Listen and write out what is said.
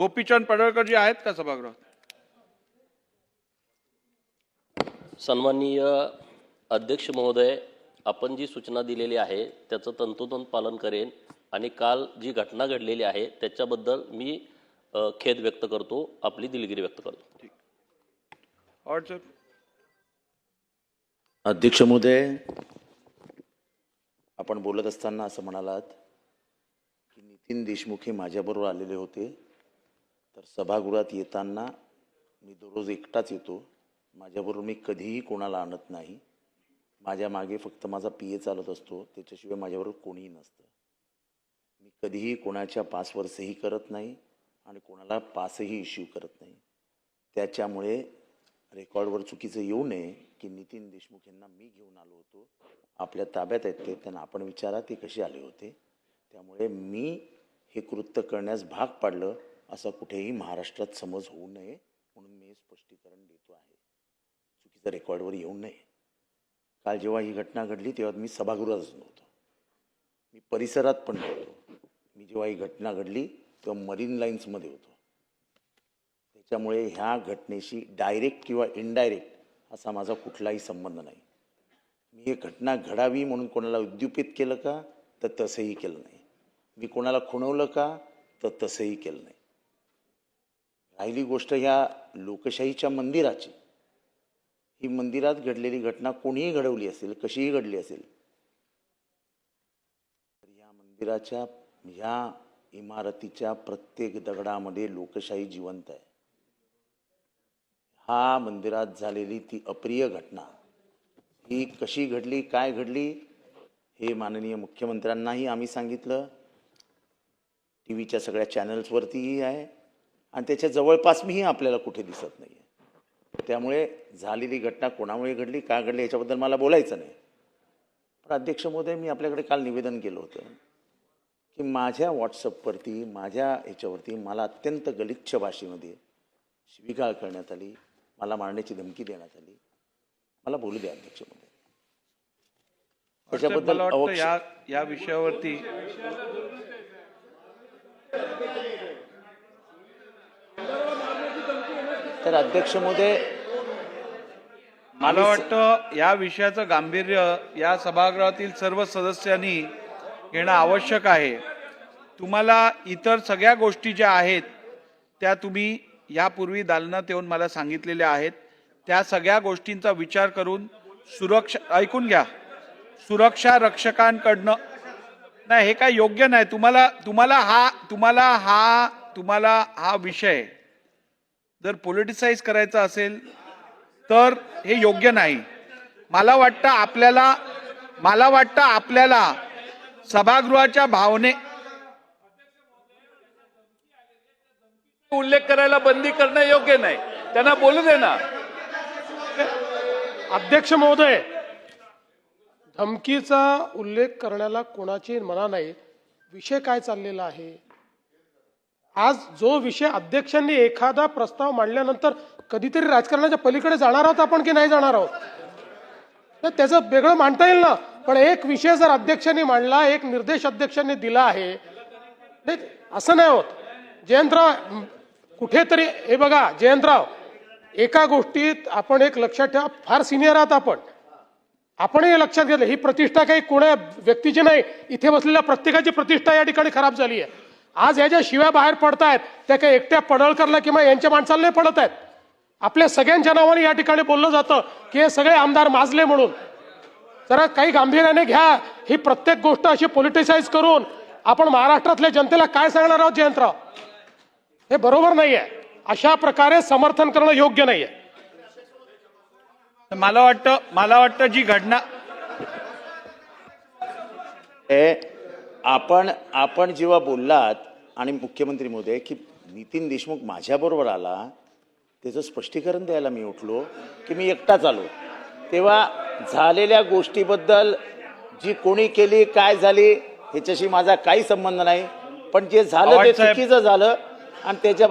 गोपीचंद पडळकर जी आहेत का सभागृहात? सन्माननीय अध्यक्ष महोदय, आपण जी सूचना दिलेली आहे त्याचं तंतोतंत पालन करेन आणि काल जी घटना घडलेली आहे त्याच्याबद्दल मी खेद व्यक्त करतो, आपली दिलगिरी व्यक्त करतो. और सर, अध्यक्ष महोदय, आपण बोलत असताना असं म्हणालात की नितीन देशमुख हे माझ्याबरोबर आलेले होते. तर सभागृहात येताना मी दररोज एकटाच येतो. माझ्याबरोबर मी कधीही कोणाला आणत नाही. माझ्या मागे फक्त माझा पीए चालत असतो, त्याच्याशिवाय माझ्याबरोबर कोणीही नसतं. मी कधीही कोणाच्या पासवर सही करत नाही आणि कोणाला पासही इश्यू करत नाही. त्याच्यामुळे रेकॉर्डवर चुकीचं येऊ नये की नितीन देशमुख यांना मी घेऊन आलो होतो, आपल्या ताब्यात आहेत ते, त्यांना आपण विचारा ते कसे आले होते. त्यामुळे मी हे कृत्य करण्यास भाग पाडलं असं कुठेही महाराष्ट्रात समज होऊ नये म्हणून मी स्पष्टीकरण देतो आहे. चुकीचं रेकॉर्डवर येऊ नये. काल जेव्हा ही घटना घडली तेव्हा मी सभागृहातच नव्हतो, मी परिसरात पण नव्हतो. मी जेव्हा ही घटना घडली तेव्हा मरीन लाईन्समध्ये होतो. त्याच्यामुळे ह्या घटनेशी डायरेक्ट किंवा इनडायरेक्ट असा माझा कुठलाही संबंध नाही. मी ही घटना घडावी म्हणून कोणाला उद्युपित केलं का, तर तसंही केलं नाही. मी कोणाला खुणवलं का, तर तसंही केलं नाही. राहिली गोष्ट ह्या लोकशाहीच्या मंदिराची, ही मंदिरात घडलेली घटना कोणीही घडवली असेल, कशीही घडली असेल, तर या मंदिराच्या, ह्या इमारतीच्या प्रत्येक दगडामध्ये लोकशाही जिवंत आहे. हा मंदिरात झालेली ती अप्रिय घटना ही कशी घडली, काय घडली, हे माननीय मुख्यमंत्र्यांनाही आम्ही सांगितलं. टी व्हीच्या सगळ्या चॅनल्सवरतीही आहे आणि त्याच्या जवळपास मीही आपल्याला कुठे दिसत नाही आहे. त्यामुळे झालेली घटना कोणामुळे घडली, का घडली याच्याबद्दल मला बोलायचं नाही. पण अध्यक्ष महोदय, मी आपल्याकडे काल निवेदन केलं होतं की माझ्या व्हॉट्सअपवरती, माझ्या ह्याच्यावरती मला अत्यंत गलिच्छ भाषेमध्ये शिवीगाळ करण्यात आली, मला मारण्याची धमकी देण्यात आली. मला बोलू द्या अध्यक्ष महोदय. त्याच्याबद्दल मला वाटतं या विषयावरती तर अध्यक्ष महोदय, मला वाटतं या विषयाचं गांभीर्य या सभागृहातील सर्व सदस्यांनी घेणं आवश्यक आहे. तुम्हाला इतर सगळ्या गोष्टी ज्या आहेत त्या तुम्ही यापूर्वी दालनात येऊन मला सांगितलेल्या आहेत. त्या सगळ्या गोष्टींचा विचार करून सुरक्षा, ऐकून घ्या, सुरक्षा रक्षकांकडनं नाही, हे काय योग्य नाही. तुम्हाला हा विषय जर पॉलिटिसाइज करायचा असेल तर हे योग्य नाही. मला वाटतं आपल्याला सभागृहाच्या भावने उल्लेख करायला बंदी करणं योग्य नाही. त्यांना बोलू दे ना. अध्यक्ष महोदय, धमकीचा उल्लेख करण्याला कोणाची मना नाही. विषय काय चाललेला आहे, आज जो विषय अध्यक्षांनी एखादा प्रस्ताव मांडल्यानंतर कधीतरी राजकारणाच्या पलीकडे जाणार आहोत आपण की नाही जाणार आहोत, तर त्याचं वेगळं मांडता येईल ना. पण एक विषय जर अध्यक्षांनी मांडला, एक निर्देश अध्यक्षांनी दिला आहे, असं नाही होत. जयंतराव, कुठेतरी हे बघा जयंतराव, एका गोष्टीत आपण एक लक्षात ठेवा, फार सिनियर आहात आपण हे लक्षात घेतलं, ही प्रतिष्ठा काही कोणा व्यक्तीची नाही, इथे बसलेल्या प्रत्येकाची प्रतिष्ठा या ठिकाणी खराब झाली आहे. आज ह्या ज्या शिव्या बाहेर पडतायत त्या काही एकट्या पडळकरला किंवा यांच्या माणसाला नाही पडत आहेत. आपल्या सगळ्यांच्या नावाने या ठिकाणी बोललं जातं की हे सगळे आमदार माजले म्हणून. जरा काही गांभीर्याने घ्या. ही प्रत्येक गोष्ट अशी पॉलिटिसाइज करून आपण महाराष्ट्रातल्या जनतेला काय सांगणार आहोत जयंतराव, हे बरोबर नाहीये. अशा प्रकारे समर्थन करणं योग्य नाहीये. मला वाटतं जी घटना आपण जेव्हा बोललात आणि मुख्यमंत्री महोदय की नितीन देशमुख माझ्याबरोबर आला, त्याचं स्पष्टीकरण द्यायला मी उठलो की मी एकटाच आलो, तेव्हा झालेल्या गोष्टीबद्दल जी कोणी केली, काय झाली, ह्याच्याशी माझा काही संबंध नाही. पण जे झालं ते चुकीचं झालं आणि त्याच्या